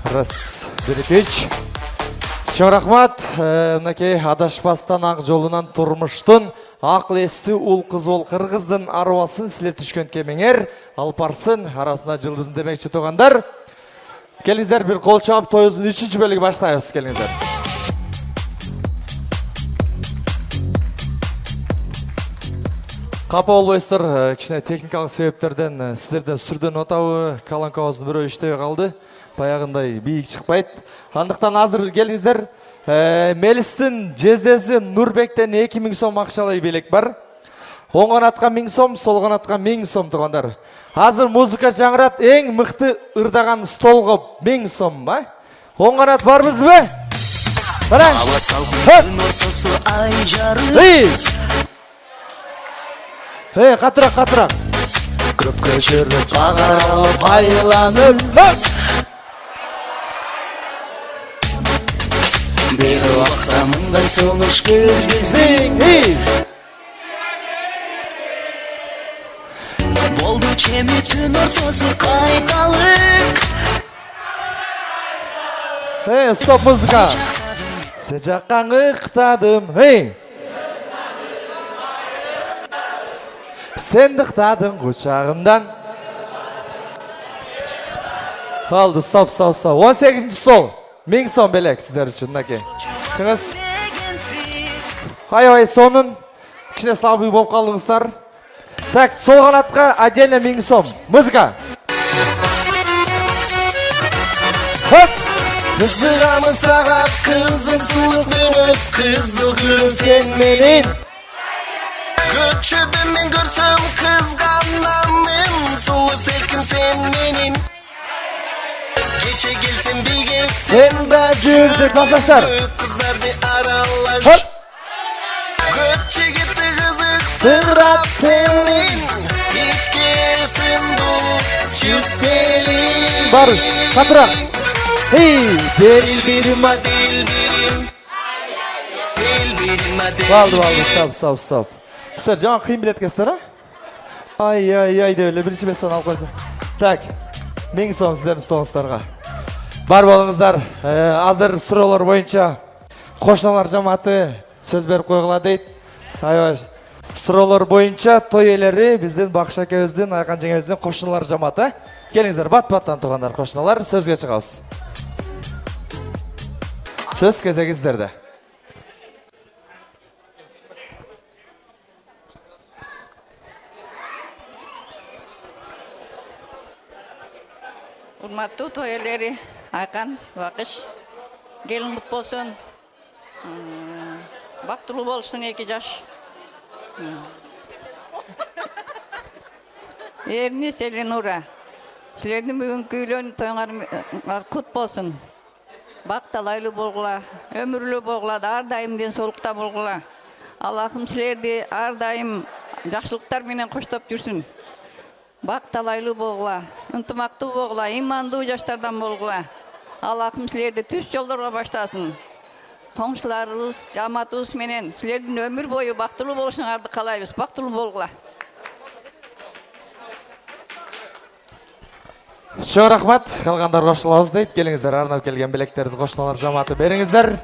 Раз, Берекевич. Чоң рахмат. Мынакей адашпастан ак жолунан турмуштун акыл-эстүү ул кыз ол кыргыздын арбасын силер түшкөн кемеңер алпарсын арасына жылдызын демекчи туугандар. Келиңиздер бир кол чаап тоюбуздун 3-чү бөлүгү баштайбыз. Келиңиздер. Капа болбойсуздар, кичине техникалык себептерден сиздерден сүрдөн отабы, колонкабыздын бирөө иштебей калды. Баягындай бийик чыкпайт. Андыктан азыр келиңиздер. Мелистин жездеси Нурбектен 2000 сом акчалай белек бар. Оң канатка 1000 сом, сол канатка 1000 сом туугандар. Азыр музыка жаңырат, эң мыкты ырдаган столго 1000 сом, а? Оң канат барбызбы? Караң. Катыраак. Көпкө чөрлөп багаралып айланып бир убакта мындай сунуш келгиздик болду чеми түн ортосу кайталык Стоп музыка. Сен жакка ыктадым. Сен дықтадың құшағымдан. Қалды, стоп. 18-ші сол. 1000 сом белек сіздер үшін, наке. Шыңыз. Ай, сонын. Кішіне слабый болып қалдыңыздар. Так, сол қанатқа отдельно 1000 сом. Музыка. Хоп! Қызығамын саға қызым сұлық мен өз қызыл гүлім сен менен Көкшөдө мен көрсөм кызганамын сулуу селким сен менин кече келсем биге Сен да жүрдік классташтар. Кыздарды аралаш көп жигитти кызыктырат сенин ичкесин чүппели Барыш, катыраак. Балды, стоп. Сіздер жаңа қиын билеткесіздер, а? Ай, деп өлі бірінші бестен алып қойса. Так, 1000 сом сіздердің столыңыздарға. Бар болыңыздар, азыр сұраулар бойынша қошналар жаматы сөз беріп қойғыла дейді. Айбаш, сұраулар бойынша той елері бізден Бақша әкемізден, Айқан жеңемізден қошналар жаматы. Келіңіздер, бат-баттан туғандар қошналар, сөзге шығамыз. Сөз кезегі сіздерде. Урматтуу той ээлери, Айкан, Бакыш, келин кут болсун. Бактылуу болуштун 2 жаш. Эрни Селинура. Силердин бүгүнкү үйлөнүү тоюңар кут болсун. Бакталайлуу болгула, өмүрлүү болгула, ар дайым ден соолукта болгула. Аллахым силерди ар дайым жакшылыктар менен коштоп жүрсүн. Бакталайлуу болгула, ынтымактуу болгула, имандуу жаштардан болгула. Аллахым силерди түз жолдорго баштасын. Коңшуларыбыз, жамаатыбыз менен силердин өмүр бою бактылуу болушуңарды каалайбыз. Бактылуу болгула. Чоң рахмат, калгандар кошулабыз дейт. Келиңиздер, арнап келген билектерди кошуналар жамааты бериңиздер.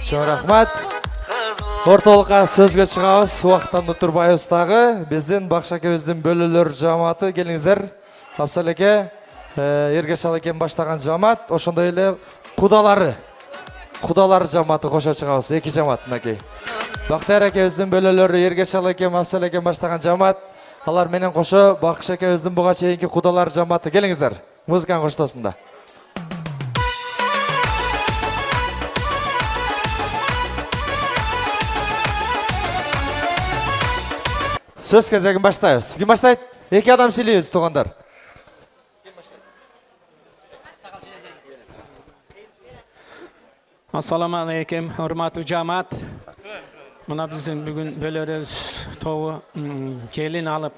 Чоң рахмат. Ортолукка сөзгө чыгабыз. Убактан турбайбыз дагы. Биздин Бакша әкебиздин бөлөлөр жамааты. Келиңиздер. Абзал эке, Эргешал экен баштаган жамаат, ошондой эле кудалар жамааты кошо чыгабыз. 2 жамаат мынакей. Бактар экебиздин бөлөлөрү Эргешал экен, Абзал экен баштаган жамаат. Алар менен кошо Бакша экебиздин буга чейинки кудалар жамааты. Келиңиздер. Музыканы коштосунда. Сөз кезегин баштайбыз. Ким баштайт? 2 адам сүйлөйбүз, туугандар. Assalamu alaikum, hurmatly jamaat. Muna bizdin бүгүn bölörüz toğu gelin alıp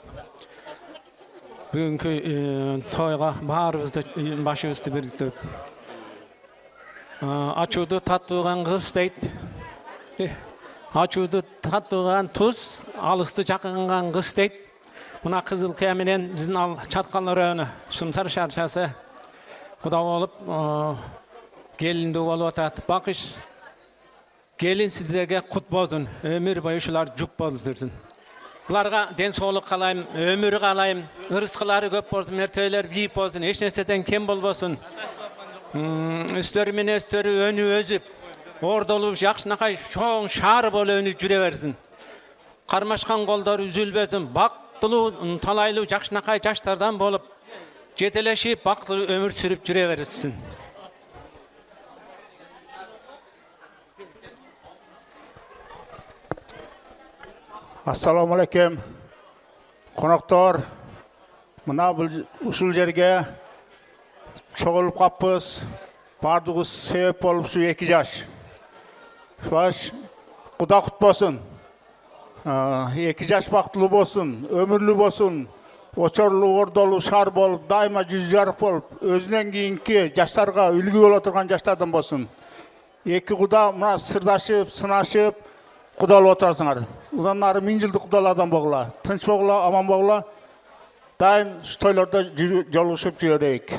бүгүnkü toyga barыбызды башыбызды бириктирип ачууду таттууган кыз дейт. Ачууду таттууган туз, алысты жакынган кыз дейт. Мына кызыл кия менен биздин ал чатканлар өөнү, Сумсар шаршасы Kuda olup gelindi olup atat. Bakış gelin sizlerge kut bolsun. Ömür boyu şular jup bolsun. Bularga densoğluk kalayım, ömür kalayım, ırskıları köp bolsun, mertebeler büyük bolsun, hiç neseden kem bolbosun. Üstörü mene üstörü önü özüp, orada olup yakşınakay çoğun şarı bol önü jüre versin. Karmaşkan kollar üzülbesin, baktılı, talaylı yakşınakay yaşlardan bolup, jeteleşip baktılı ömür sürüp jüre verirsin. Assalamu alaikum. Konaktor, mına uşul jerge çoğulup kapız, bardığız sebep olup şu 2 yaş. Baş, Kuda kut bolsun. 2 yaş baktılı bolsun, ömürlü bolsun. Oçorlu, ordolu, şar bolup, daima yüz yarık bolup, özünden keyinki yaşlarga үлgü bola turgan yaşlardan bolsun. 2 kuda mına sırdaşıp, sınaşıp, kudalı oturasыңар. Ulanları 1000 жылдык kudalardan boğula. Tınç boğula, aman boğula. Daim şu toylarda joluşup жүрейік.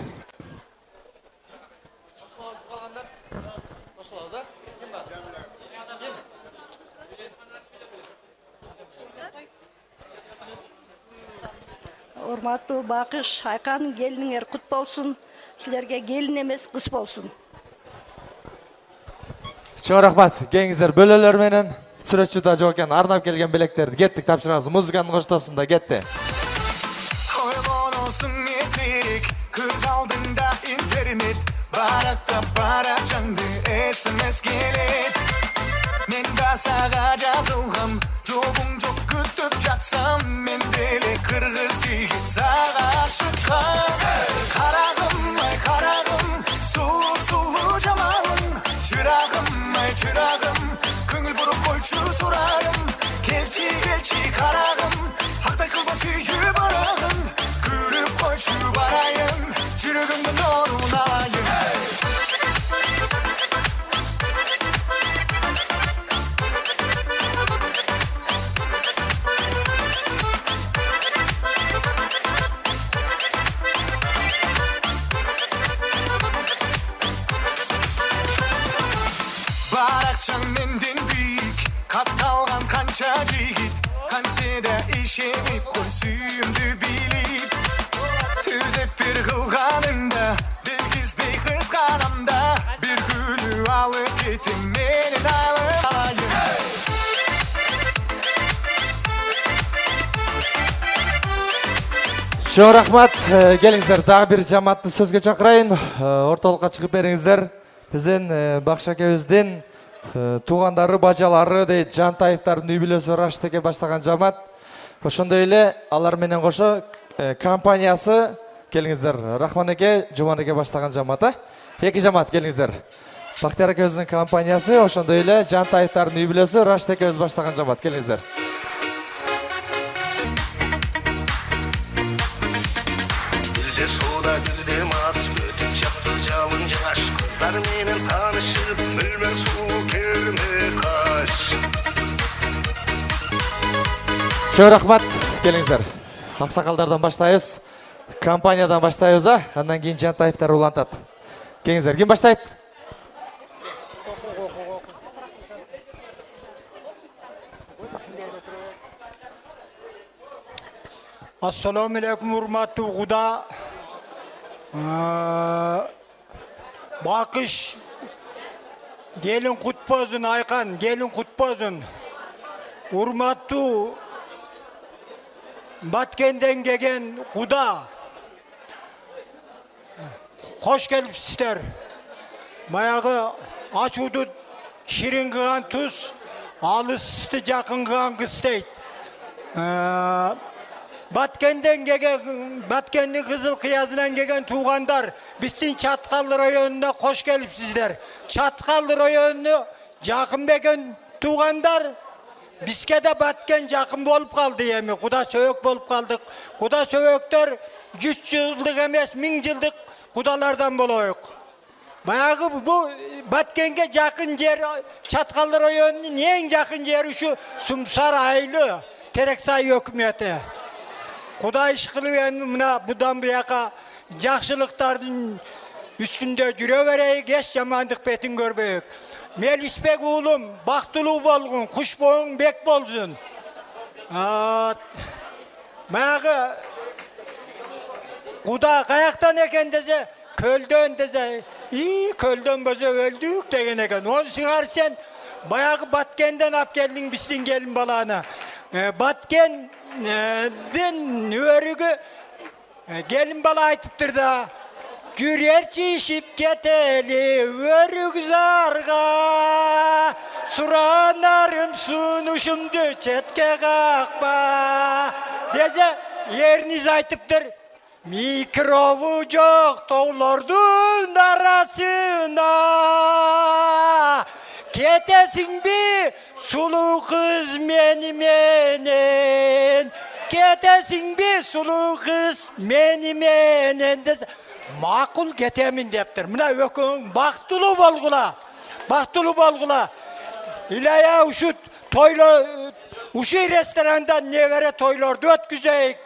Урматтуу Бакыш, Айкан келиңер кут болсун. Силерге келин эмес, кыз болсун. Чоң рахмат. Келиңиздер бөлөлөр менен сүрөтчү жокен арнап келген белектерди кеттик тапшырабыз. Музыканын коштосунда кетти. Oylanılsın ettik Kız aldığında internet Barakta para candı SMS gelet Men de sağa жазылғам Жоғың жоқ күтіп жатсам Мен деле қырғыз жігіт sağa шыққан Қарағым ай қарағым Сұлу сұлу жамалың Чырағым ай чырағым Көңіл бұрып қойшы сұрағым Келчи келчи қарағым Ақтай қылба сүйі барағым Көріп қойшы барайын Жүрегімді нұрын алайын Баракчан менден büyük Katalgan kança jigit Kansede işemip koy suyumdu bilip Tüzep bir kılganında Bilgizbey kızganamda Bir gülü alıp getim Meni alıp alayım Чоң рахмат. Келиңиздер дагы бир жамаатты сөзгө чакырайын. Ортолукка чыгып бериңиздер. Биздин Бакшакебиздин туугандары, бажалары дейт Жантаевдардын үй бүлөсү Раштеке баштаган жамаат. Ошондой эле алар менен кошо компаниясы келиңиздер. Рахман эке, Жуман эке баштаган жамаат. 2 жамаат келиңиздер. Бактияр экебиздин компаниясы, ошондой эле Жантаевдардын үй бүлөсү Раштеке баштаган жамаат. Келиңиздер. Birde soda birde mas Ötüp çaktı camın caş Kızlar menen tanışıp Mülmer su kerme kaş Чоң рахмат. Келиңиздер. Аксакалдардан баштайбыз. Компаниядан баштайбыз, андан кийин Жантаевдар улантат. Келиңиздер. Ким баштайт? Assalamu alaikum hurmatlı Kuda. Bakış gelin kutbozun Aykan, gelin kutbozun. Hurmatlı Batkenden gelen Kuda. Hoş gelipsizler. Bayağı açudu şirin kılan tuz, alısızdı jakın kılan kıstayt. Batkenden gelen, Batkenli Kızıl Kıyazı'dan gelen tuğandar, bizden Çatkal rayonuna hoş gelipsizler. Çatkal rayonuna jakın beken tuğandar, bizke de Batken jakın bolup kaldı yemi. Kuda söğük bolup kaldık. Kuda söğükler 100 yıllık emes 1000 yıllık kudalardan boloyuk. Bayağı bu Batken'e yakın yer, Çatkal rayonunun en yakın yeri şu Sumsar Aylı, Tereksay hükümeti. Kuda iş kılıyor mına budan bir yaka jakşılıktardın üstünde jüre vereyik, eş jamandık betin görbeyik. Melisbek oğlum, baktulu bolgun, kuş boğun bek bolsun. Mağı Kuda kayaktan eken dese, kölden dese, iyi kölden böze öldük degen eken. Onu sığar sen, bayağı Batkenden ap geldin bizsin gelin balağına. Batkenden örügü gelin bala aytıptır da. Jürer çişip keteli örük zarga, suranarım sunuşumdu çetke kakba. Dese yeriniz aytıptır. Mikrovu çok toğlardın arasına. Ketesin bir sulu kız menimenen. Ketesin bir sulu kız menimenen. Makul getemin deptir. Mına ökün baktulu bolgula. Baktulu bolgula. İlaya uşu toylo uşu restoranda nevere toylardı ötküzeyik.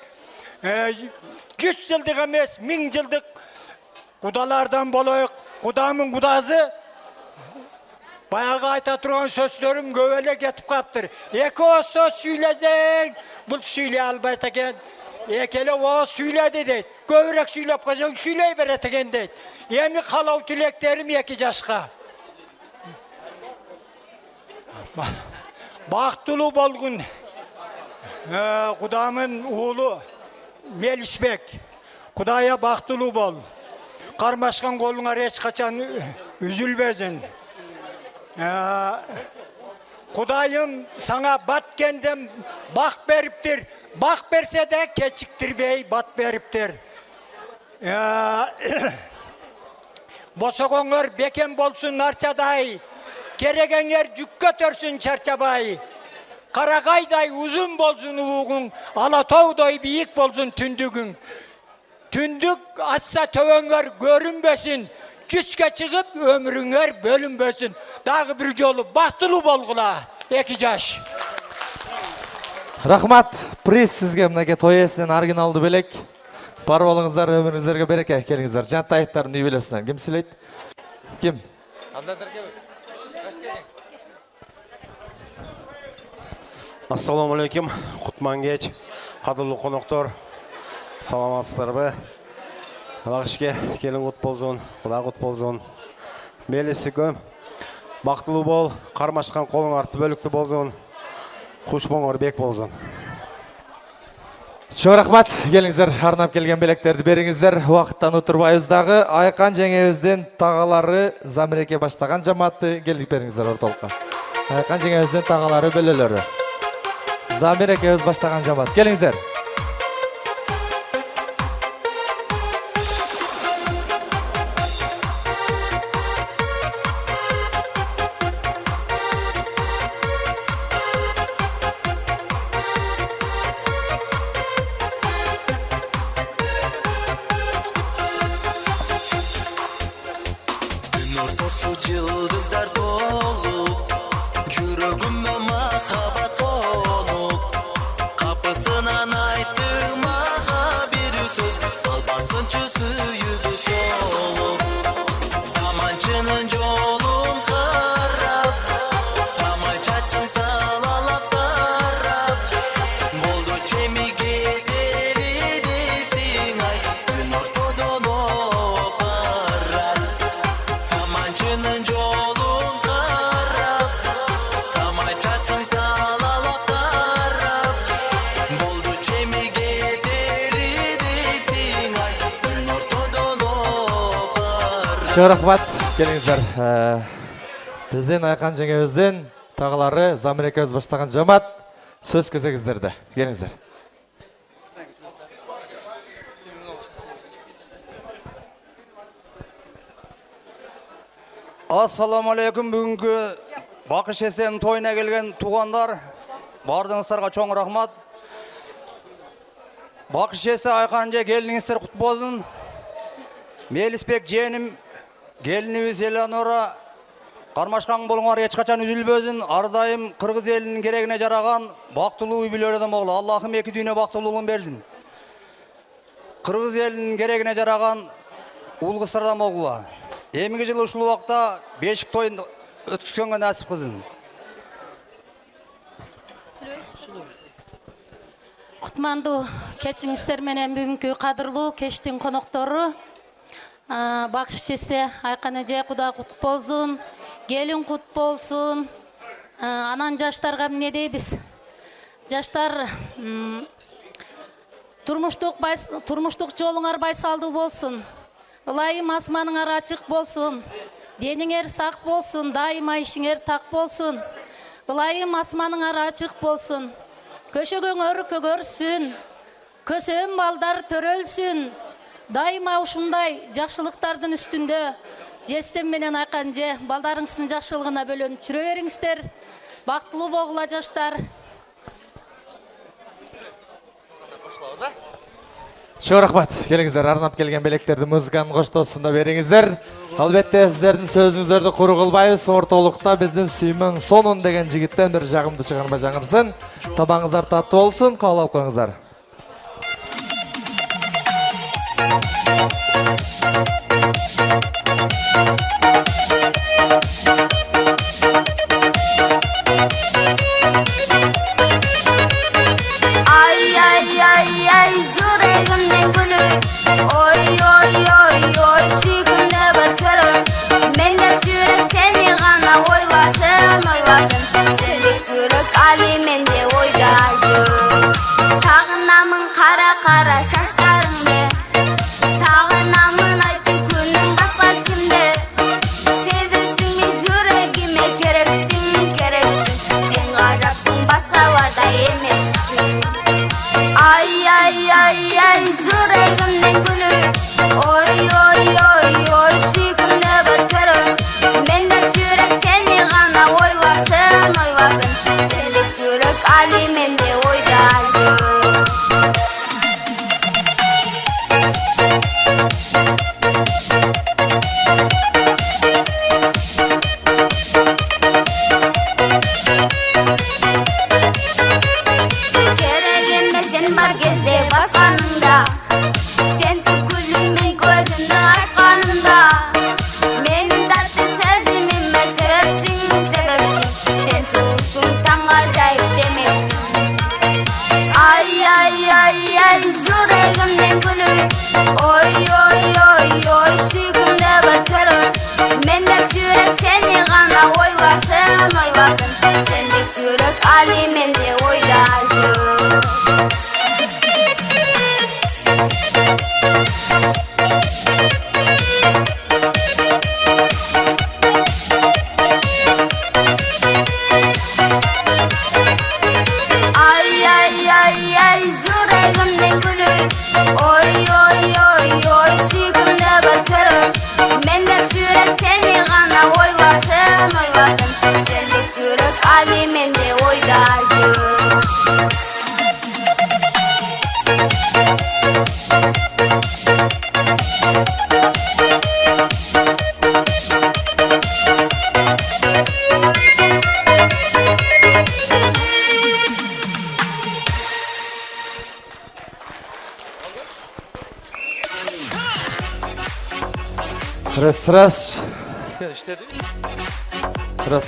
100 yıldık emes, 1000 yıldık kudalardan bolayık. Kudamın kudası bayağı ayta turgan sözlerim gövele getip kaptır. Eki o söz söylezen, bu söyle albayt eken. Ekele o söyledi deyt. Gövrek söylep kacan söyley beret eken deyt. Emi kalav tüleklerim 2 yaşka. Baktulu bolgun. Kudamın oğlu Melisbek. Kudaya baktulu bol. Karmaşkan koluna reç kaçan üzülbezin. Kudayım sana Batkenden bak beriptir. Bak berse de keçiktir bey bat beriptir. Bosogonlar beken bolsun narçaday. Geregenler cükka törsün çarçabay. Karakayday uzun bolsun uğun, Alatağday büyük bolsun tündügün. Tündük atsa tövöngör görünbesin, cüske çıkıp ömrüngör bölünbesin. Dağı bir jolu baktılı bolgula, 2 yaş. Rahmat, priz sizge mынакей той эсинен оригиналды белек. Бар болуңуздар, өмүрүңүздөргө береке. Келиңиздер. Жантаевдардын үй бүлөсүнөн ким сүйлөйт? Ким? Абдазар келби. Assalomu alaykum, Qutman kech, qadrli qo'noqlar. Salomatsizlarmi? Alaqishga kelin qut bolsun, Xudo qut bolsun. Melisi ko'm, baxtli bol, qarmashgan qo'ling orti bölükli bolsun. Xushbo'ngor bek bolsun. Чоң рахмат, келиңиздер, арнап келген белектерди бериңиздер. Убакыттан утурбайбыздагы Айкан жеңебиздин тагалары Замиреке баштаган жамаатты келип бериңиздер ортолукка. Айкан жеңебиздин тагалары бөлөлөрү. Замиреке өз баштаган жамаат. Келиңиздер. Чоң рахмат, келиңиздер. Биздин Айкан жеңебиздин тагалары Замиреке өз баштаган жамаат сөз кезегиздерде. Келиңиздер. Assalamu alaikum, бүгүнкү Бакыш эстенин тоюна келген туугандар, бардыгыңыздарга чоң рахмат. Бакыш эсте Айкан же келиңиздер кут болсун. Мелисбек жeenим, келинибиз Элеонора кармашкан болуңар эч качан үзүлбөсүн. Ар дайым кыргыз элинин керегине жараган бактылуу үй бүлөлөрдөн болду. Аллахым эки дүйнө бактылуулугун берсин. Кыргыз элинин керегине жараган Улгысырдан оғыла. Емінгі жылы ұшыл уақытта бешік тойын өткізгенге нәсіп қызын. Құтманду кечиңиздер менен бүгүнкү кадырлуу кештин коноктору багыш честе Айкан эже Кудай кут болсун, келин кут болсун. Анан жаштарга эмне дейбиз? Жаштар турмуштук жолуңар байсалдуу болсун. Ылайым асманыңар ачык болсун. Дениңер сак болсун, дайыма ишиңер так болсун. Ылайым асманыңар ачык болсун. Көшөгөңөр көгөрсүн. Көсөм балдар төрөлсүн. Дайыма ушундай жакшылыктардын үстүндө жестем менен Айкан же балдарыңыздын жакшылыгына бөлөнүп жүрө бериңиздер. Бактылуу болгула жаштар. Чоң рахмат. Келиңиздер, арнап келген белектерди музыканын коштоосунда бериңиздер. Албетте сиздердин сөзүңүздөрдү куру кылбайбыз. Ортолукта биздин Сүймөң Сонун деген жигиттен бир жагымдуу чыгарма жаңырсын. Табаңыздар таттуу болсун, кабыл алып коюңуздар. Sağınamın kara kara şaşlarımda, sağınamın acı günüm basar kimde. Sezilsin mi yüreğime gereksin, gereksin. Sen garapsın basalarda emezsin. Ay ay ay ay yüreğimden gülü. Oy oy oy oy süykümde bir körü. Mendek yürek seni gana oylasın, oylasın. Sendik yürek alimende oydayım.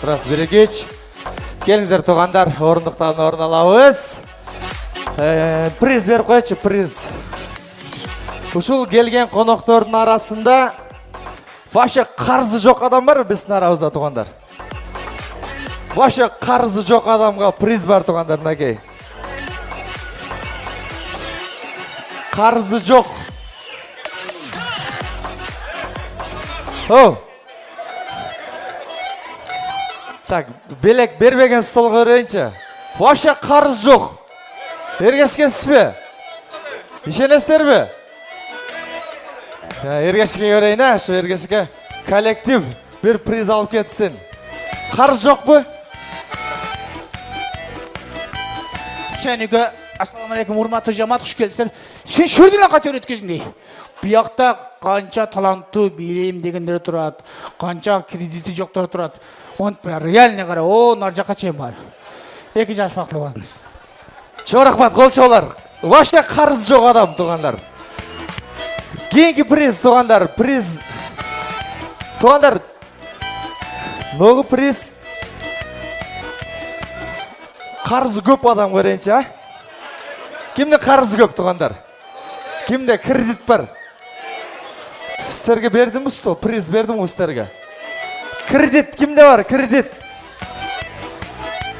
Раз берегеч. Келиңиздер тугандар, орындыктан орун алабыз. Приз берип койчу, приз. Ушул келген коноктордун арасында вообще карызы жок адам бар биздин арабызда тугандар. Вообще карызы жок адамга приз бар тугандар, мынакей. Карызы жок. Так, белек бербеген столға көрейінші. Вообще қарыз жоқ. Ергешкенсізбе? Ишенесіздер бе? Ергешке көрейін, şu ергешке коллектив bir приз алып кетсін. Қарыз жоқ бе? Сәнігі, ассаламалейкум, урматты жамат, құш келдіңіздер. Сен шөрден қатер өткізіндей. Бұяқта қанша талантты берейім дегендер тұрады, қанша кредиті жоқтар тұрады. Он реально қара, о, нар жаққа чейін бар. Екі жаш фақтылы басын. Чоң рахмат, қол чоғлар. Вообще қарыз жоқ адам туғандар. Keyingi priz tuğanlar, priz. Tuğanlar. Noğu priz. Qarızı көп адам көрейінші, а? Kimde qarızı көп tuğanlar? Kimde kredit бар? Сіздерге бердім ұсты, приз бердім ұстарға. Кредит, kimde var? Kredit.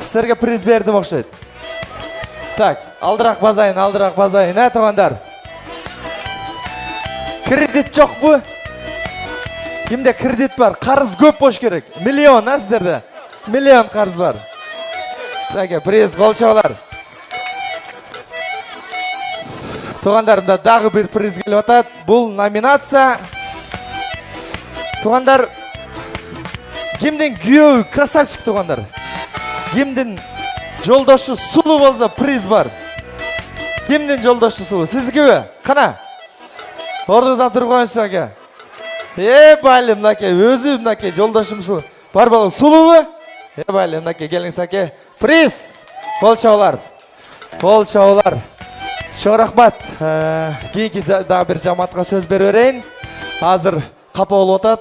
Сіздерге приз бердім оқшайды. Так, алдырақ базайын, ә туғандар? Kredit жоқ бұ? Kimde kredit бар? Қарыз көп бош керек. Миллион, ә сіздерде? Миллион қарыз бар. Так, приз, қолшаулар. Туғандарымда дағы бір приз келіп атады. Бұл номинация. Туғандар, кімден күйеуі красавчик туғандар. Кімден жолдашы сұлу болса приз бар. Кімден жолдашы сұлу? Сіздікі бе? Қана? Ордыңыздан тұрып қойыңыз жаңа. Бәлі, мынаке, өзі мынаке, жолдашым сұлу. Бар балы, сұлу бе? Бәлі, мынаке, келіңіз әке. Приз! Қол шаулар. Шоң рахмат. Кейінгі дағы бір жаматқа сөз беререйін. Азыр қапа ол отат.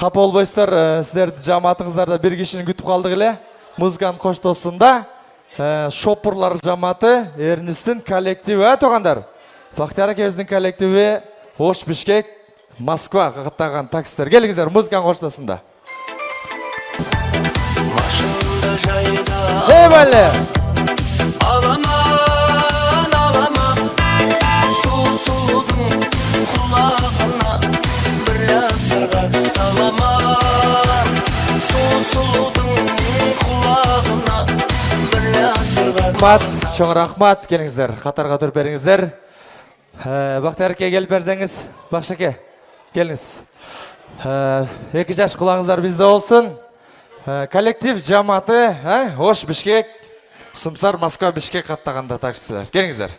Қапа ол бойыстар, сіздерді жаматыңыздарда бір кешінің күтіп қалдық еле. Музыканың қоштосында шопырлар жаматы, Эрнистің коллективі, тоғандар. Бақтияр әкеміздің коллективі Ош Бишкек, Москва қағыттаған таксистер. Келіңіздер, музыканың қоштосында. Бәлі! Шоң рахмат, келіңіздер, қатарға тұрып беріңіздер. Бақтиярке келіп берсеңіз, Бақшаке, келіңіз. 2 жаш құлағыңыздар бізде олсын. Коллектив жаматы, Ош Бишкек, Сумсар Москва Бишкек қаттағанда таксилер. Келіңіздер.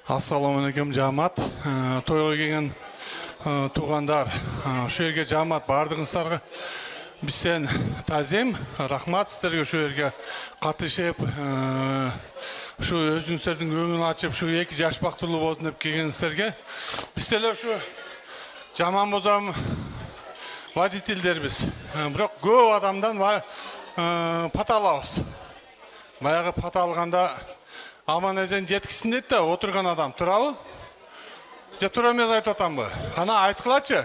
Ассалаумағалейкум жамат. Тойға келген туғандар, şu yerге жамат бардығыңыздарға бізден тазем, рахмат сіздерге şu yerге қатышып, şu өзіңіздердің өңін açып, şu 2 жаш бақтылы болсын деп келгеніздерге. Бізделер şu жаман бозам водительдер біз. Бірақ көп адамдан паталауыз. Баяғы паталғанда аман әзен жеткісін деді, отырған адам тұрауы. Же тұрамез айтып атам ба? Қана айтқылачы.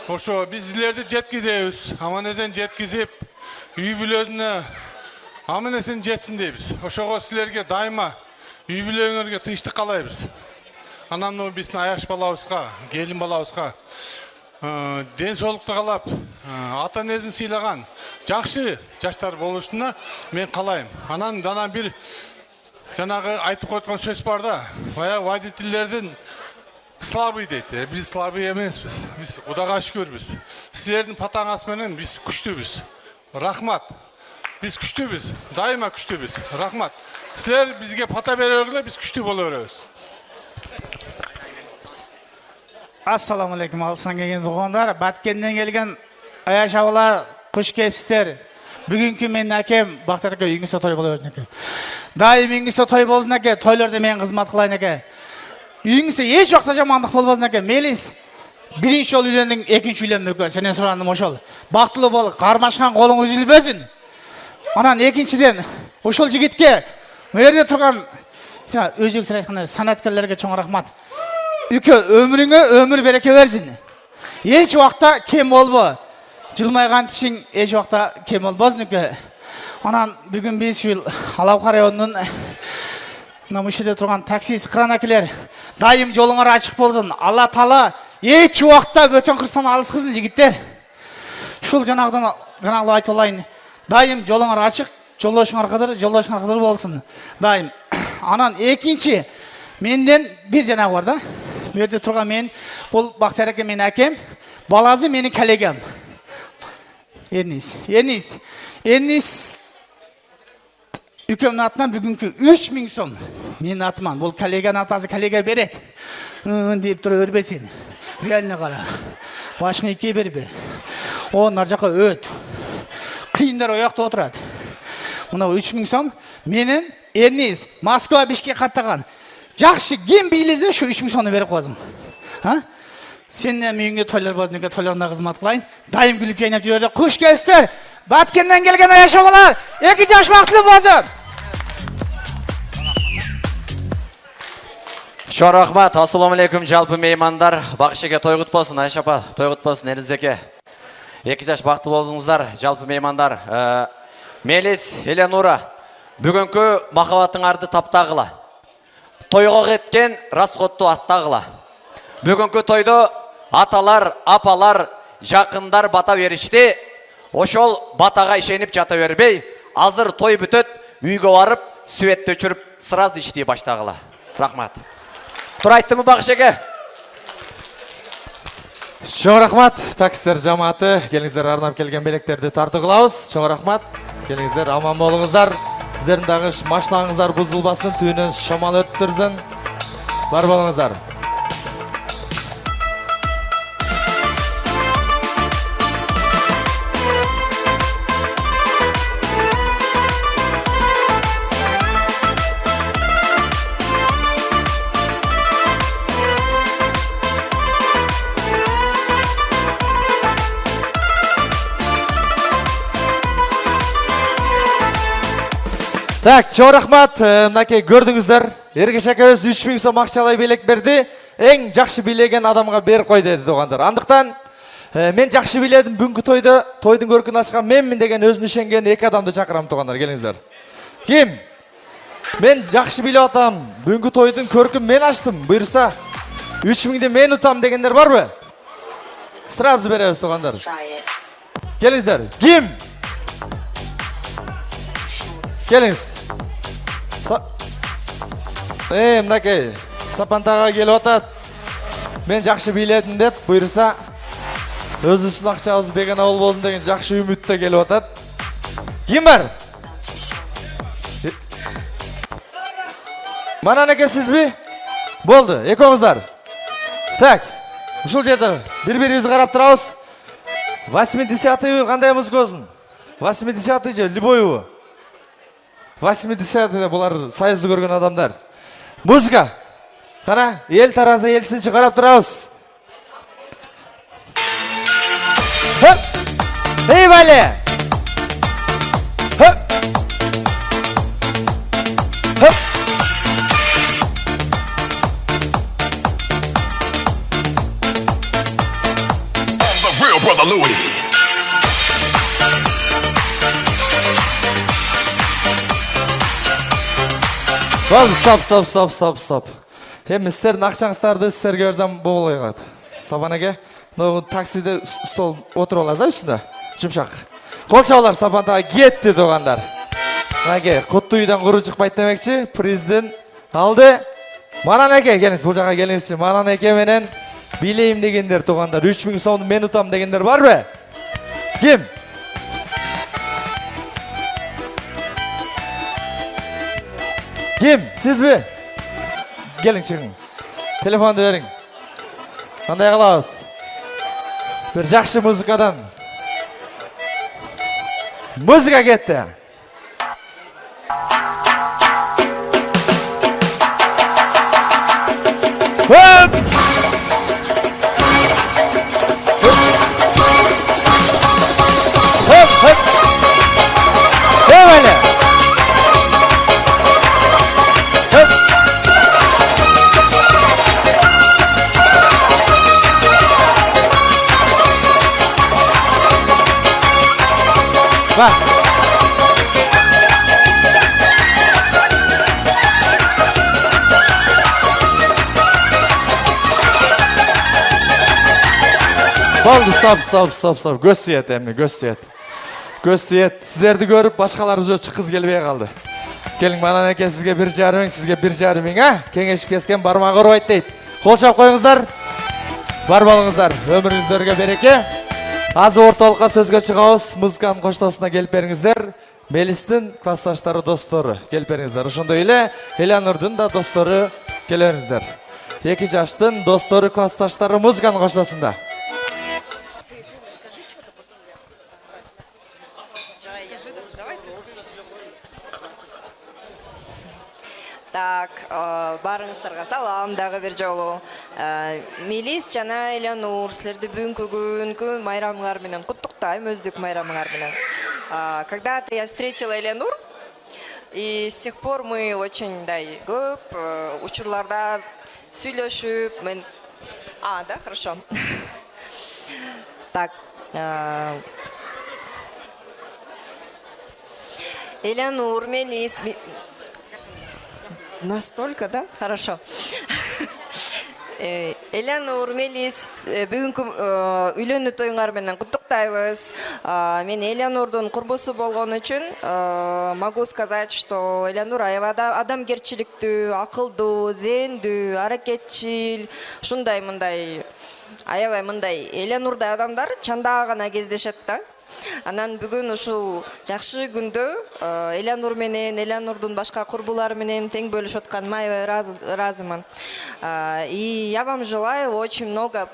Ошо біздерді жеткіземіз. Аман әзен жеткізіп, үй бүлөзіне аман әзен жетсін дейбіз. Ошоға сілерге дайма үй бүлөңерге тыныштық қалайбыз. Анамның біздің аяш балауызға, келін балауызға ден солықты қалап, ата незін сыйлаған жақшы жаштар болушына мен қалайым. Анан дана бір жаңағы айтып қойған сөз бар да, водительдердің слабый дейді. Біз слабый емеспіз. Біз Құдаға шүкірбіз. Сілердің патаңасыменен біз күштібіз. Рахмат. Біз күштібіз. Дайыма күштібіз. Рахмат. Сілер бізге пата берерге, біз күшті болу өрөбіз. Ассаламалейкум, алыстан келген туғандар, Баткенден келген аяшаулар, құш кепсіздер. Бүгінгі менің әкем Бақтиярке үйіңізде той болу өрсін әке. Дайым үйіңізде той болсын әке, тойларды мен қызмат қылайын әке. Үйіңізде еш уақытта жамандық болбасын әке. Мелис, бірінші жол үйлендің, екінші үйленмекі. Сенен сұрандым ошол. Бақтылы бол, қармашқан қолың үзілбесін. Анан екіншіден, ошол жігітке, мөрде тұрған өзбектер айтқанда санаткерлерге чоң рахмат. Үкі өміріңе өмір береке берсін. Еш уақытта кем болбо. Жылмайған тішің еш уақытта кем болбосын үкі. Анан бүгін 5 жыл Алауқар районының намышыда тұрған таксист қыран әкелер. Дайым жолыңар ашық болсын. Алла тала еш уақытта бөтен қырсан алыс қызын жігіттер. Шул жаңағылы айтып олайын. Дайым жолыңар ашық, жолдашыңар қыдыр болсын. Дайым. Анан екінші менден бір жаңағы бар да. Мөрде тұрған мен, бұл Бақтияр әке мен әкем, балазы менің коллегам. Ернис. Үкемнің атынан бүгінгі 3000 сом. Менің атыман, бұл коллеганың атасы коллега берет. Deyip тұр өрбесен. Реально қара. Башың еке бербе. О, нар жаққа өт. Қиындар ояқта отырады. Мұна 3000 сом. Менің Ернис, Москва Бишкек қаттаған. Жақсы, кем билесе şu 3000 сомды беріп қойдым. Сен үйіңде тойлар болсын, тойларына қызмет қылайын. Дайым күліп жайнап жүреді. Қош келсіздер. Баткеннен келген аяшамалар. 2 жаш бақытлы болсын. Шор рахмат, ассаламу алейкум жалпы меймандар. Бақшеге той құт болсын, Айша апа, той құт болсын, Элизеке. 2 жаш бақытты болдыңыздар, жалпы меймандар. Мелис, Эленура, бүгінгі махаббаттың арды таптағыла. Тойға кеткен расходты аттағыла. Бүгінгі тойды аталар, апалар, жақындар бата берішті. Ошол батаға ішеніп жата бербей, азыр той бүтөт, үйге барып, суетті өчіріп, сыраз ішті баштағыла. Рахмат. Тур айттымы Бақшеге? Чоң рахмат, таксистер жамааты, келіңіздер арнап келген белектерді тарты қылауыз. Чоң рахмат, келіңіздер аман болыңыздар. Сіздердің дағы машинаңыздар бұзылбасын, түйінен шамал өттірзін. Бар болыңыздар. Так, чоң рахмат, мынакей көрдіңіздер. Ергеш акабыз 3000 сом ақшалай белек берді. Ең жақсы билеген адамға беріп қой деді туғандар. Андықтан мен жақсы биледім бүгінгі тойды, тойдың көркін ашқан менмін деген өзін үшенген 2 адамды шақырам туғандар, келіңіздер. Кім? Мен жақсы билеп атам, бүгінгі тойдың көркін мен аштым. Бұйырса 3000-де мен ұтам дегендер бар бі? Сразу береміз туғандар. Келіңіздер. Кім? Келіңіз. Мынакей, Сапантаға келіп атат. Мен жақшы биледім деп, бұйырса өз үстін ақшауыз беген ауыл болсын деген жақшы үмітті келіп атат. Кім бар? Манан әке сіз бі? Болды, екоңыздар. Так, ұшыл жерді бір-бірімізді қарап тұрауыз. 80-й қандай музыка болсын? 80-й же, любой 80-де бұлар сайызды көрген адамдар. Музыка. Қара, ел таразы елсінші қарап тұрауыз. Хөп! Ей бәле! Хөп! Хөп! The real brother Louis. Стоп. Hem істердің ақшаңыздарды істерге өрзам бол ойғады. Сабан әге, таксиде стол отыр олаза үстінде. Жұмшақ. Қолшаулар Сабантаға кетті доғандар. Әге, құтты үйден құры шықпайды демекші, президент алды. Манан әке, келіңіз, бұл жаққа келіңізші. Манан әке менен билейім дегендер доғандар. 3000 сомды мен ұтам дегендер бар бі? Кім? Кім? Сіз бі? Келің шығың. Телефонды берің. Қандай қылауыз? Бір жақшы музыкадан. Музыка кетті. Хөп! Хөп, хөп! Хөп әлі! Хөп! Bak. Oldu, stop. Göstiyet emmi, göstiyet. Sizlerdi görüp başkaları joçu kız gelmeye kaldı. Gelin bana neke sizge 1,5, sizge 1,5 ha? Kengeşip kesken barmağı koruayt deyit. Kol çap koyuңuzдар. Бар болуңuzдар. Ömürünüzlerge bereke. Az орталыққа сөзге шығауыз, музыканың қоштасына келіп беріңіздер. Мелистің классташтары достары келіп беріңіздер. Ошондой эле Элянурдун да достары келеріңіздер. 2 жаштын достары классташтары музыканың қоштасында. Так, Барыңыздарга салам дагы бир жолу. Мелис жана Элеонур, силерди бүгүнкү күнгү майрамыңар менен куттуктайм, өздүк майрамыңар менен. Когда-то я встретила Элеонур, и с тех пор мы очень көп учурларда сүйлөшүп, мен... Да, хорошо. Так. Элеонур, Мелис... Настолько, да? Хорошо. Элеонур, Мелис, бүгүнкү үйлөнүү тоюңар менен куттуктайбыз. Мен Элеонурдун курбусу болгон үчүн могу сказать, что Элеонур аябай адамгерчиликтүү, акылдуу, зээндүү, аракетчил, ушундай мындай аябай мындай Элеонурдай адамдар чанда гана кездешет да. Анан бүгүн ушул жакшы күндө Элеонур менен, Элеонурдун башка курбулары менен тең бөлүшүп атканыма аябай ыраазымын. И я вам желаю очень много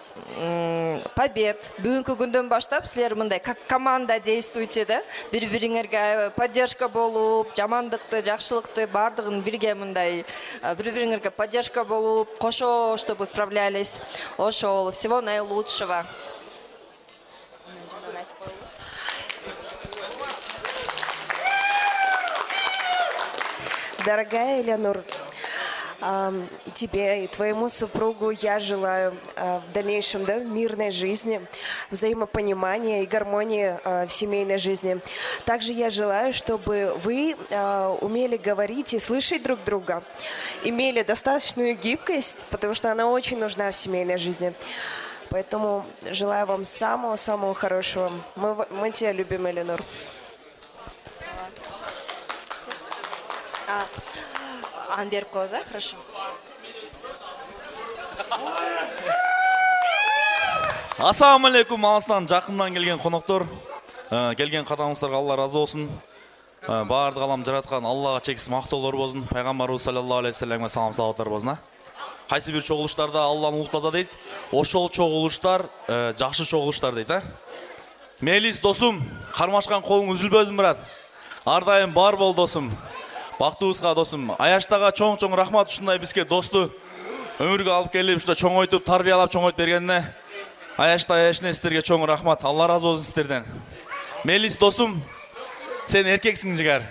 побед. Бүгүнкү күндөн баштап силер мындай как команда действуйте, да? Бири-бириңерге поддержка болуп, жамандыкты, жакшылыкты бардыгын бирге мындай бири-бириңерге поддержка болуп, кошо, чтобы справлялись. Ошол, всего наилучшего. Дорогая Элеонур, тебе и твоему супругу я желаю в дальнейшем мирной жизни, взаимопонимания и гармонии в семейной жизни. Также я желаю, чтобы вы умели говорить и слышать друг друга, имели достаточную гибкость, потому что она очень нужна в семейной жизни. Поэтому желаю вам самого-самого хорошего. Мы тебя любим, Элеонур. Анберкоза, хорошо. Ассаламу алейкум, алыстан жакындан келген коноктор, келген кадамыңыздарга Алла разы болсун. Баардык алам жараткан Аллага чексиз мактоолор болсун. Пайгамбарыбыз саллаллаху алейхи вассаламга салам салаваттар болсун. Кайсы бир чогулуштарда Алланы улуктаса дейт, ошол чогулуштар жакшы чогулуштар дейт, Мелис досум, кармашкан колуң үзүлбөсүн, брат. Ар дайым бар бол досум. Бактыбызга досум, Аяштага чоң рахмат ушундай бизге досту өмүргө алып келип, ушундай чоңойтуп, тарбиялап чоңойтуп бергенине. Аячта аяшне сиздерге чоң рахмат. Алла разы болсун сиздерден. Мелис досум, сен эркексиң жигер.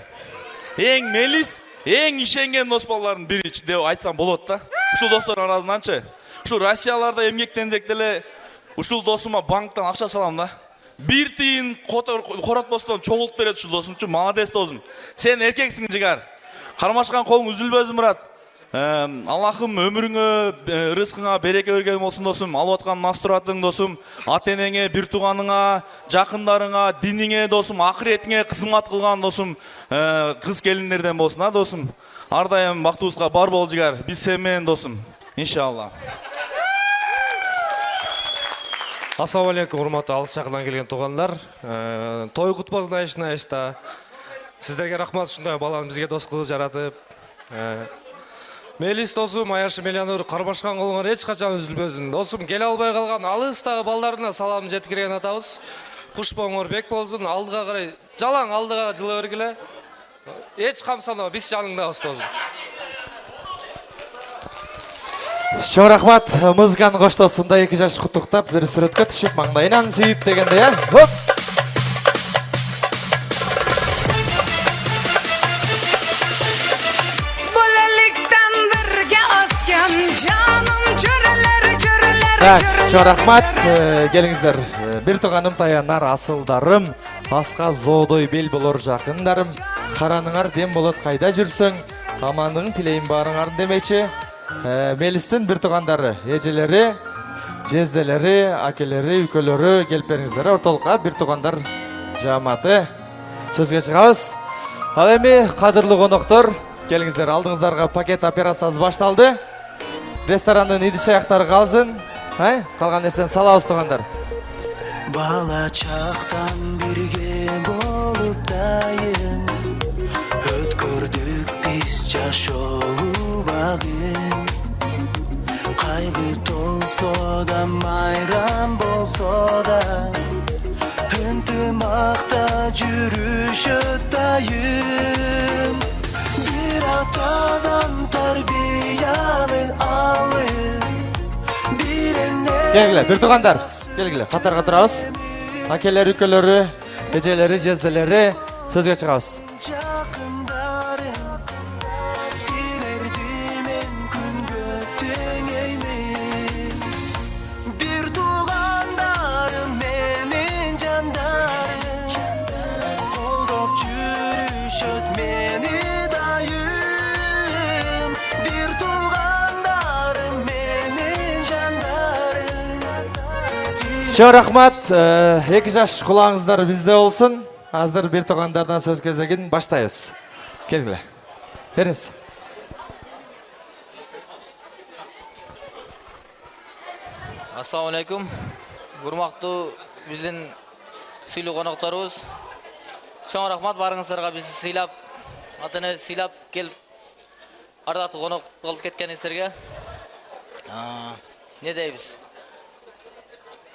Мелис, эң ишенген дос балдардын бири деп айтсам болот да. Ушул достор арасынанчы. Ушу Россияларда эмгектенсек деле ушул досума банктан акча салам да. Бир тиын коратпостон чогултуп берет ушул досумчу. Молодец досум. Сен эркексиң жигер. Кармашкан колуң үзүлбөсүн, брат. Аллахым өмүрүңө, рызкыңа береке берген болсун досум. Алып аткан настуратың досум, ата-энеңе, бир тууганыңа, жакындарыңа, диниңе досум, акыретиңе кызмат кылган досум, кыз келиндерден болсун, досум. Ар дайым бактыбызга бар бол жигер. Биз сен менен досум. Иншалла. Ассаламу алейкум, урматтуу алыс жакындан келген туугандар. Той кут болсун Аяшта. Сиздерге рахмат ушундай баланы бизге дос кылып жаратып. Мелис досум, Аяшы Элеонур, кармашкан колуңар эч качан үзүлбөсүн. Досум, келе албай калган алыстагы балдарына салам жеткирген атабыз. Куш боңор бек болсун, алдыга карай, жалаң алдыга жыла бергиле. Эч камсаноо, биз жаныңдабыз досум. Чоң рахмат, музыканы коштосунда 2 жаш куттуктап, бир сүрөткө түшүп, маңдайынан сүйүп дегенде, Хоп! Чоң рахмат, келиңиздер. Бир тууганым таянар асылдарым, аска зоодой бел болор жакындарым. Караныңар дем болот кайда жүрсөң, амандыгын тилейм баарыңардын демечи. Мелистин бир туугандары, эжелери, жезделери, акелери, үкөлөрү келип бериңиздер. Ортолукка бир туугандар жамааты сөзгө чыгабыз. Ал эми кадырлуу коноктор, келиңиздер, алдыңыздарга пакет операциясы башталды. Ресторандын идиш аяктары калсын. Калган нерсени салабыз туугандар. Бала чактан бирге болуп дайым, өткөрдүк биз жашоо багын. Кайгы толсо да, майрам болсо да, ынтымакта жүрүшөт дайым. Бир атадан тарбиядан Келгиле, бир туугандар. Келгиле, катарга турабыз. Акелер, үкөлөрү, эжелери, жезделери сөзгө чыгабыз. Чоң рахмат. 2 жаш кулağыңыздар бизде болсун. Азыр бир туугандардан сөз кезегин баштайбыз. Келгиле. Бериңиз. Assalamu alaikum. Урмактуу биздин сыйлуу конокторубуз. Чоң рахмат барыңыздарга бизди сыйлап, атаны сыйлап келип ардактуу конок болуп кеткениңиздерге. Не дейбиз?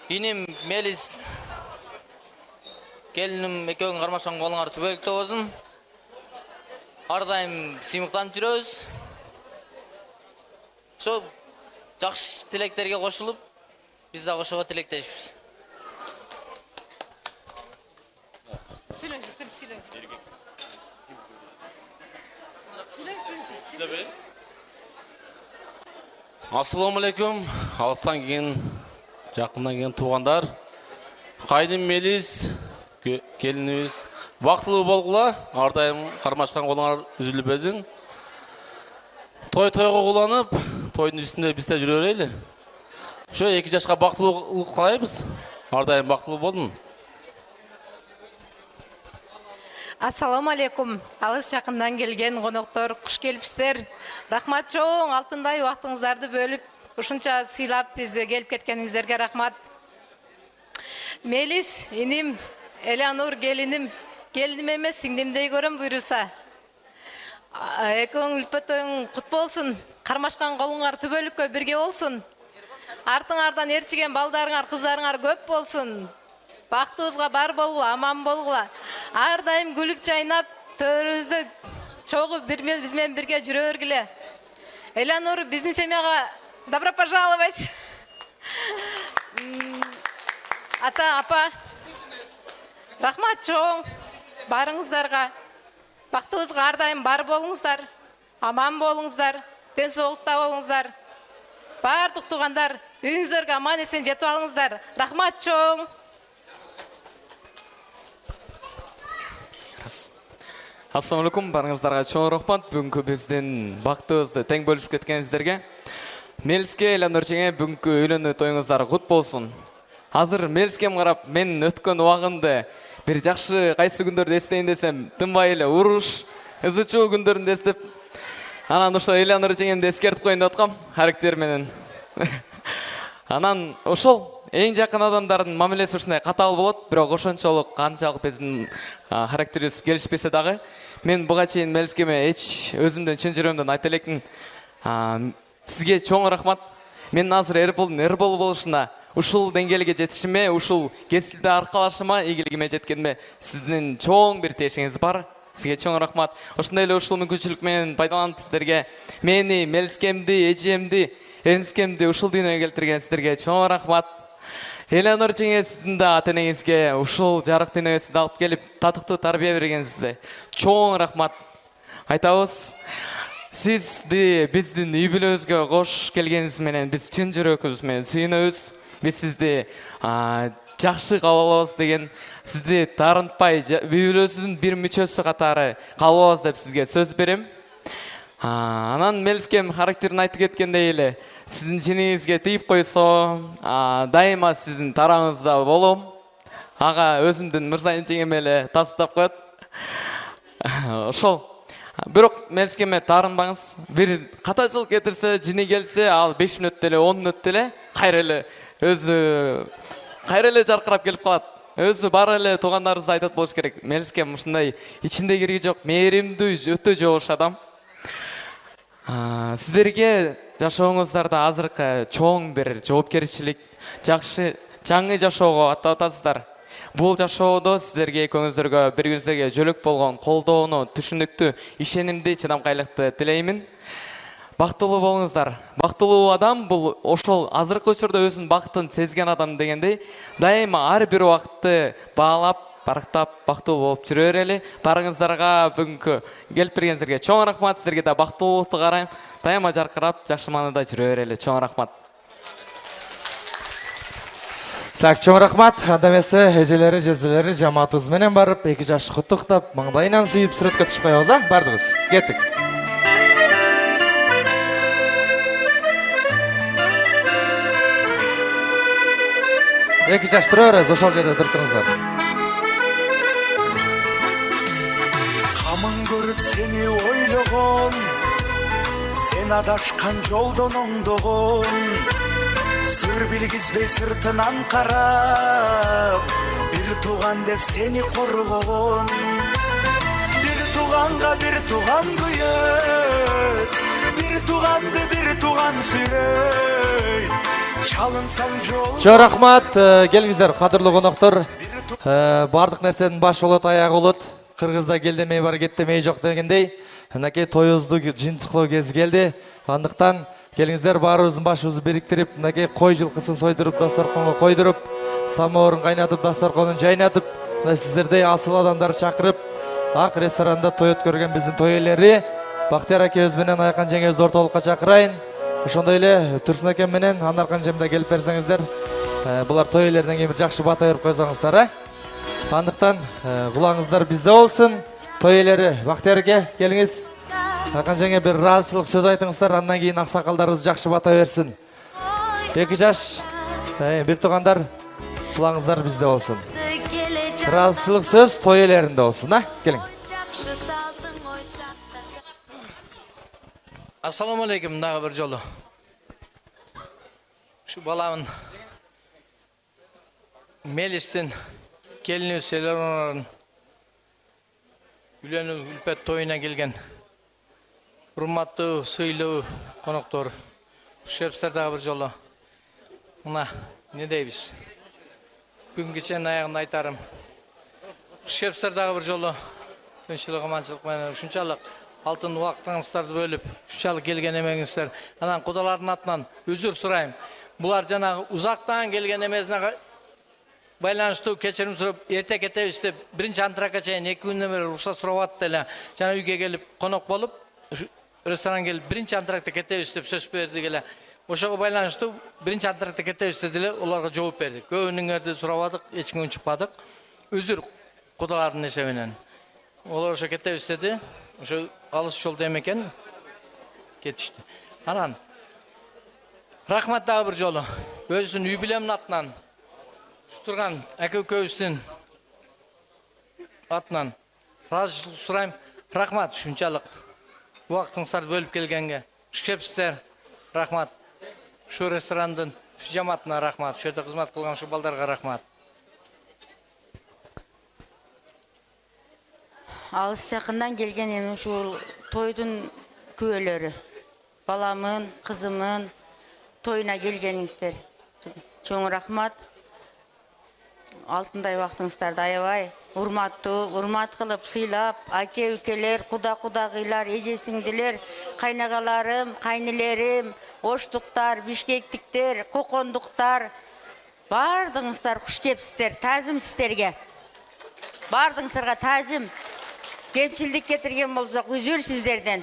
Иним Мелис келиним экөөңүн кармашкан колуңар түбөлүктүү болсун. Ар дайым сыймыктанып жүрөбүз. Ошо жакшы тилектерге кошулуп, биз да ошого тилектешпиз. Ассаламу алейкум. Алыстан келген, жақындан келген туғандар. Қайным Мелис, келініміз бақытлы болғыла, ардайым қармашқан қолыңар үзіліп өзің. Той-тойға қоланып, тойдың үстінде бізде жүре өрейлі. Шо 2 жашқа бақытлылық қалайбыз, ардайым бақытлы болдың. Ассаламу алейкум. Алыс жақындан келген қонақтар, құш келіпсіздер. Рахмат чоң, алтындай уақытыңыздарды бөліп, ушунча сыйлап бізді келіп кеткеніңіздерге рахмат. Мелис, иним, Элеонор келінім емес, сіңдемдей көрім бұйырса. Экөөң үлпөтөң құт болсын, қармашқан қолыңар түбөлікке бірге болсын. Артыңардан ерчіген балдарыңар, қыздарыңар көп болсын. Бақтыңызға бар болғыла, аман болғыла. Ардайым күліп жайнап, төріңізді чоғы бізмен бірге жүре өргіле. Элеонор, біздің семьяға добро пожаловать. Ата, апа, рахмат чоң, барыңыздарға. Бақтыңызға ардайым бар болыңыздар, аман болыңыздар, денсаулықта болыңыздар. Бардық туғандар, үйіңіздерге аман есен жетіп алыңыздар. Рахмат чоң. Ассаламу алейкум, барыңыздарға чоң рахмат. Бүгінгі бізден бақтыңызды тең бөлішіп кеткеніңіздерге. Мелиске, Элеонор жеңе, бүгінгі үйлену тойыңыздар құт болсын. Азыр Мелискем қарап, мен өткен уағымды бір жақшы қайсы күндерді естейін десем, тынбай еле ұрыш, ызычу күндерді естіп, анан ошо Элеонор жеңемді ескертіп қойын отқам, характерменен. Анан ошол эң жакын адамдардын мамилеси ушундай катаал болот, бирок ошончолук канчалык биздин характерибиз келишпесе дагы, мен буга чейин Мелискеме эч өзүмдөн чын жүрөгүмдөн айта элекмин. Сизге чоң рахмат. Мен азыр Эрбол болушуна, ушул деңгээлге жетишиме, ушул кесилде аркалашыма, ийгилигиме жеткениме сиздин чоң бир тиешиңиз бар. Сизге чоң рахмат. Ошондой эле ушул мүмкүнчүлүк менен пайдаланып сиздерге мени, Мелискемди, эжемди, Эрнскемди ушул дүйнөгө келтирген сиздерге чоң рахмат. Элеонор жеңе, сиздин да ата-энеңизге ушул жарык дүйнөгө сизди алып келип, татыктуу тарбия бергенсизде чоң рахмат айтабыз. Сизди биздин үй бүлөбүзгө кош келгениңиз менен биз чын жүрөгүбүз менен сыйынабыз. Биз сизди жакшы кабыл алабыз деген, сизди таарынтпай үй бүлөбүздүн бир мүчөсү катары кабыл алабыз деп сизге сөз берем. Анан Мелискем характерин айтып кеткендей эле, сиздин чиниңизге тийип койсо, дайыма сиздин тараңызда болом. Ага өзүмдүн Мырзайым жеңем эле тастап коет. Ошол. Бирок Мелискеме таарынбаңыз. Бир катачылык кетирсе, жини келсе, ал 5 мүнөттө эле, 10 мүнөттө эле кайра эле жаркырап келип калат. Өзү бар эле туугандарыбыз айтат болуш керек. Мелискем ушундай ичинде кирги жок, мээримдүү, өтө жоош адам. Сиздерге жашооңуздарда азыркы чоң бир жоопкерчилик, жакшы жаңы жашоого аттап атасыздар. Бул жашоодо сиздерге экөөңүздөргө, бири-бирибизге жөлөк болгон колдоону, түшүнүктүү, ишенимди, чыдамкайлыкты тилеймин. бактылуу болуңуздар. Бактылуу адам бул ошол азыркы учурда өзүнүн бактын сезген адам дегендей, дайыма ар бир убакытты баалап, барктап, бактылуу болуп жүрө берели. Барыңыздарга бүгүнкү келип бергениңизге чоң рахмат. Силерге да бактылуулукту каалайм. Дайыма жаркырап, жакшы маанында жүрө берели. Чоң рахмат. Так, чоң рахмат. Анда эмесе эжелери, жезделери жамаатыбыз менен барып, 2 жаш куттуктап, маңдайынан сүйүп сүрөткө түшүп коебуз, а? Бардыгыз. Кеттик. Эки жаш тура беребиз, ошол жерде туртуңуздар. Камын көрүп сени ойлогон, сен адашкан жолдон оңдогон, сыр билгизбей сыртынан карап, бир тууган деп сени коргогон, бир тууганга бир тууган күйөт, бир тууганды бир тууган сүйрөйт. Чоң рахмат, келиңиздер, кадырлуу коноктор. Бардык нерсенин башы болот, аягы болот. Кыргызда келдемей бар, кеттемей жок дегендей. Мынакей тоюбузду жыйынтыктоо кези келди. Андыктан келиңиздер, баарыбыздын башыбызды бириктирип, мынакей кой жылкысын сойдуруп, дастарканга койдуруп, самоорун кайнатып, дастарканын жайнатып, сиздердей асыл адамдарды чакырып, ак ресторанда той өткөргөн биздин той ээлери Бактияр акебиз менен Айкан жеңебизди ортолукка чакырайын. Ошондой эле Турсун акем менен Анаркан жемде келип берсеңиздер, булар той ээлеринен кийин бир жакшы бата берип койсоңуздар, а? Андыктан кулаңыздар бизде болсун. Той ээлери Бактияр аке, келиңиз. Айкан жеңе бир ыраазычылык сөз айтыңыздар, андан кийин аксакалдарыбыз жакшы бата берсин. 2 жаш бир туугандар, кулаңыздар бизде болсун. Ыраазычылык сөз той ээлеринде болсун, а? Келиң. Assalomu alaykum, dagы bir жолу. Şu balamın Melis'tin kelini Selena'nın Ülenü Ülpet toyuna gelgen hurmatlı, sıylуу konuktor. Şefsler dagы bir жолу. Mına ne deybiz? Бүгүн кеченин аягында айтарым. Şefsler dagы bir жолу. Тынччылык, аманчылык менен ушунчалык алтын убактыңыздарды бөлүп, ушунчалык келген эмеңиздер. Анан кудалардын атынан өзүр сурайм. Булар жанагы узактан келген эмесине байланыштуу кечирим сурап, эрте кетебиз деп, биринчи антракка чейин 2 күндөн бери уруксат сурап атты эле. Жана үйгө келип, конок болуп, ресторанга келип, биринчи антракта кетебиз деп сөз бердик эле. Ошого байланыштуу биринчи антракта кетебиз деди эле, оларга жооп бердик. Көбүнүңөрдү сурабадык, эч кимге чыкпадык. Өзүр кудалардын эсебинен. Олар ошо кетебиз деди. Ошо алыс жолдо экен кетишти. Анан рахмат дагы бир жолу. Өзүнүн үй билемин атынан турган аке экөөбүздүн атынан ыраазычылык сурайм. Рахмат ушунчалык убактыңыздарды бөлүп келгенге. Шепсиздер рахмат. Ушу ресторандын, ушу жамаатына рахмат. Ушул жерде кызмат кылган ушу балдарга рахмат. Алыс жакындан келген эми ушул тойдун күбөлөрү. Баламын, кызымын тоюна келгениңиздер. Чоң рахмат. Алтындай убактыңыздарды аябай урмат кылып, сыйлап, аке үкелер, кудагыйлар, эже сиңдилер, кайнагаларым, кайнелерим, оштуктар, бишкектиктер, кокондуктар, бардыгыңыздар куш кепсиздер, таазим сиздерге. Бардыгыңыздарга таазим. Кемчилдик кетирген болсок, үзүр сиздерден.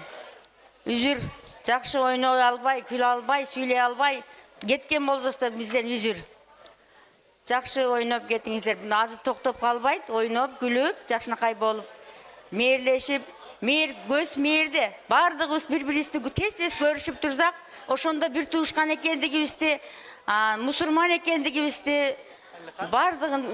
Үзүр, жакшы ойной албай, күлө албай, сүйлөй албай, кеткен болсоңуздар бизден үзүр. Жакшы ойноп кетиңиздер. Азыр токтоп калбайт, ойноп, күлүп, жакшынакай болуп, мээрлешип, көз мээрде. Бардыгыбыз бири-бирибизди тез-тез көрүшүп турсак, ошондо бир туушкан экендигибизди, мусулман экендигибизди бардыгын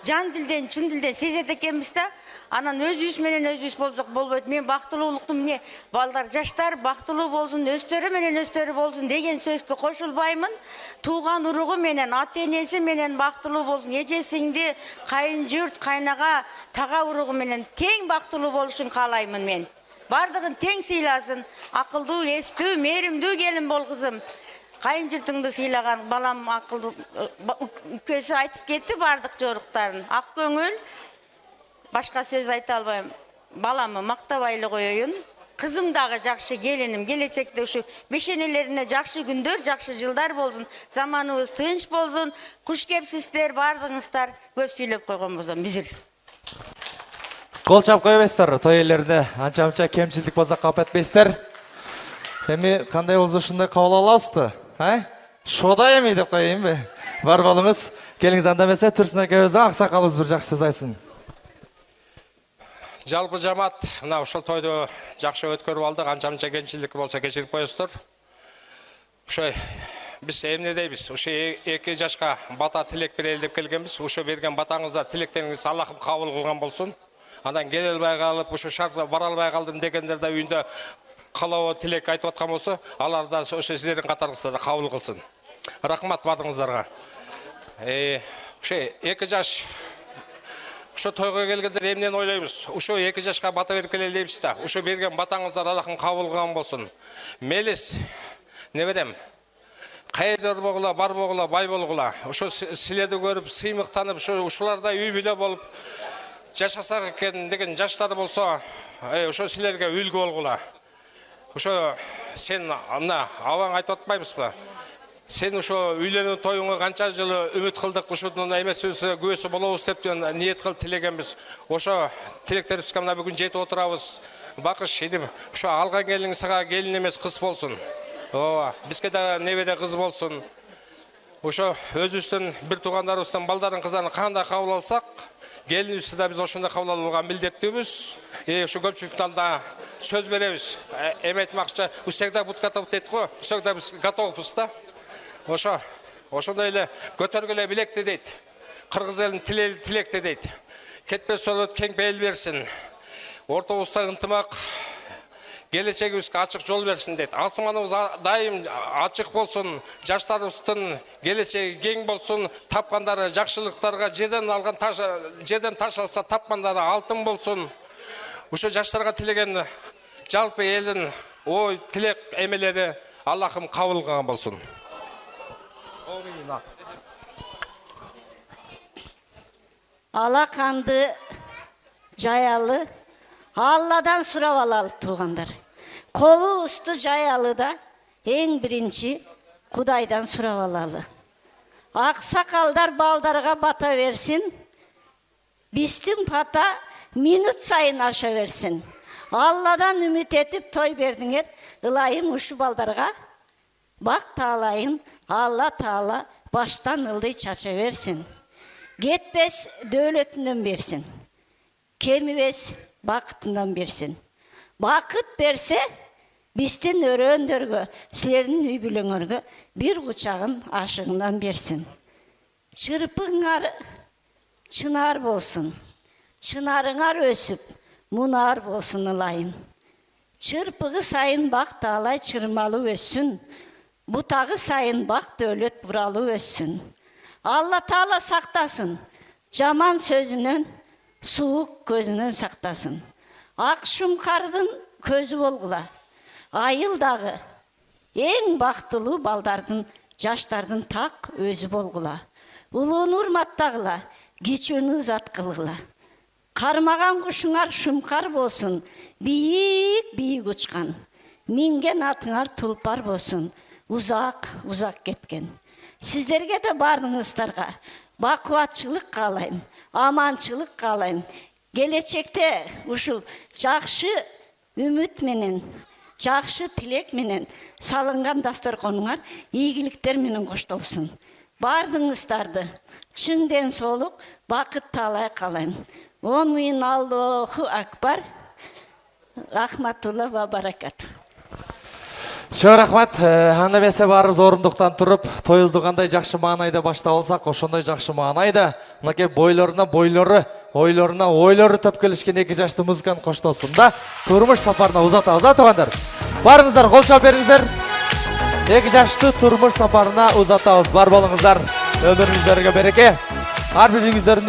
жан дилден, чын дилден сезет экенбиз да. Анан өзүбүз менен өзүбүз болсок болбойт. Мен бактылуулукту эмне балдар, жаштар бактылуу болсун, өздөрү менен өздөрү болсун деген сөзгө кошулбаймын. Тууган уругу менен, ата энеси менен бактылуу болсун, эже сиңди, кайын журт, кайнага, тага уругу менен тең бактылуу болушун каалаймын мен. Бардыгын тең сыйласын, акылдуу, эстүү, мээримдүү келин бол кызым. Кайын журтуңду сыйлаган балам акылдуу, үкөсү айтып кетти бардык жоруктарын. Ак көңүл, башка сөз айта албайм. Баламы мактабай эле коеюн. Kızım dağı жақшы gelinim. Gelecekte şu beşenelerine жақшы gündür, жақшы жылдар болsun. Zamanımız tınç bolsun. Kuş kepsizler, bardыңыздар. Көп сөйлеп қойған болсам, бүзір. Кол чап койбойсуздар. Той элеринде анча-мынча кемчилдик болсо кап этпейсиздер. Эми кандай болсо ушундай кабыл алабызбы? Шода эми деп коеюнбу? Бар болуңуз. Келиңиз анда эмесе Турсун экөөбүздүн аксакалыбыз бир жакшы сөз айтсын. Жалпы жамаат мына ушул тойду жакшы өткөрүп алдык. Анча-мынча кемчилик болсо кечирип коесуздар. Ошо биз эмне дейбиз? Ошо 2 жашка бата тилек берели деп келгенбиз. Ошо берген батаңыздар, тилектериңиз Аллахым кабыл кылган болсун. Андан келе албай калып, ошо шартка бара албай калдым дегендер да үйүндө калоо тилек айтып аткан болсо, алар да ошо сиздердин катарыңызда да кабыл кылсын. Рахмат бардыңыздарга. Ошо 2 жаш ошо тойго келгендер эмнени ойлойбуз? Ошо 2 жашка бата берип келели дейбиз да. Ошо берген батаңыздар Аллахым кабыл кылган болсун. Мелис не берем? Кайдар болгула, бар болгула, бай болгула. Ошо силерди көрүп, сыймыктанып, ушуларда үй бүлө болуп жашасак экен деген жаштар болсо, ошо силерге үлгү болгула. Ошо сен ана абаң айтып атпайбызбы? Сен ошо үйлөнүү тоюңа канча жылы үмүт кылдык, ушунун эмесибиз күбөсү болобуз деп ниет кылып тилегенбиз. Ошо тилектерибизге мына бүгүн жетип отурабыз. Бакыш идим, ошо алган келиң сага келин эмес кыз болсун. Ооба, бизге да небере кыз болсун. Ошо өзүбүздүн бир туугандарыбыздын балдарын кыздарын кандай кабыл алсак, келинибизди да биз ошондой кабыл алууга милдеттүүбүз. Ошо көпчүлүктүн алдында сөз беребиз. Эми айтмакчы, всегда будь готов дейт го, всегда биз готовбуз да. Ошондой эле көтөргүлө билекти дейт. Кыргыз элин тилекти дейт. Кетпес жолу кең бел берсин. Ортобузда ынтымак, келечегибизге ачык жол берсин дейт. Асманыбыз дайым ачык болсун, жаштарыбыздын келечеги кең болсун, тапкандары жакшылыктарга жерден алган жерден таш алса тапкандары алтын болсун. Ошо жаштарга тилеген жалпы элдин ой, тилек эмелери Аллахым кабыл кылган болсун. Алаканды жаялы Алладан сурап алалы туугандар. Колу усту жаялы да эң биринчи Кудайдан сурап алалы. Аксакалдар балдарга бата берсин. Биздин бата минут сайын аша берсин. Алладан үмүт этип той бердиңер. Ылайым ушу балдарга бак таалайын Алла Таала баштан ылдый чача берсин. Кетпес дөөлөтүнөн берсин. Кемибес бакытынан берсин. Бакыт берсе, биздин өрөөндөргө, силердин үй бүлөңөргө бир кучагын ашыгынан берсин. Чырпыңар чынар болсун. Чынарыңар өсүп, мунар болсун ылайым. Чырпыгы сайын бак таалай чырмалуу өссүн. Бутагы сайын бак дөөлөт буралуу өссүн. Алла Таала сактасын. Жаман сөзүнөн, суук көзүнөн сактасын. Ак шумкардын көзү болгула. Айыл дагы эң бактылуу балдардын, жаштардын так өзү болгула. Улууну урматтагыла, кичүүнү зат кылгыла. Кармаган кушуңар шумкар болсун, бийик учкан. Минген атыңар тулпар болсун, узак кеткен. Сиздерге де бардыңыздарга бакубатчылык каалайм, аманчылык каалайм. Келечекте ушул жакшы үмүт менен, жакшы тилек менен салынган дасторконуңар ийгиликтер менен коштолсун. Бардыңыздарды чың ден соолук, бакыт таалай каалайм. Омин Аллаху акбар. Рахматулла ва баракат. Чоң рахмат. Анда бесе барыбыз орундуктан туруп, тоюбузду кандай жакшы маанайда баштап алсак, ошондой жакшы маанайда мынакей бойлоруна ойлору төпкөлүшкөн 2 жашты музыканы коштосун да. Турмуш сапарына узатабыз, туугандар. Барыңыздар, кол чап бериңиздер. 2 жашты турмуш сапарына узатабыз. Бар болуңуздар. Өмүрүңүздөргө береке. Ар бириңиздердин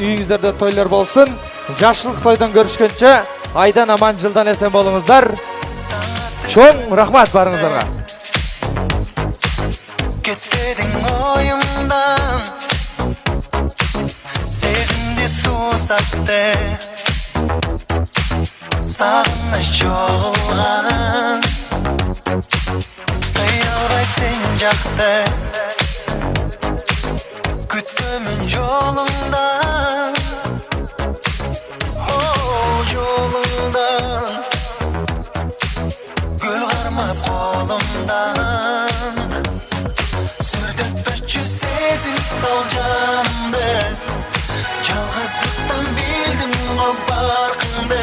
үйүңүздөрдө тойлор болсун. Жашылык тойдон көрүшкөнчө айдан аман жылдан эсен болуңуздар. Чоң рахмат барыңыздарга. Кетпедің ойымдан, сезімде сусатты, Sağınış çoğulgan Kıyılbay sen jakta Küttümün yolundan Yolundan Gül karmap kolumdan Sürdük 500 sezim dalcandı Yalğızlıktan bildim o barkındı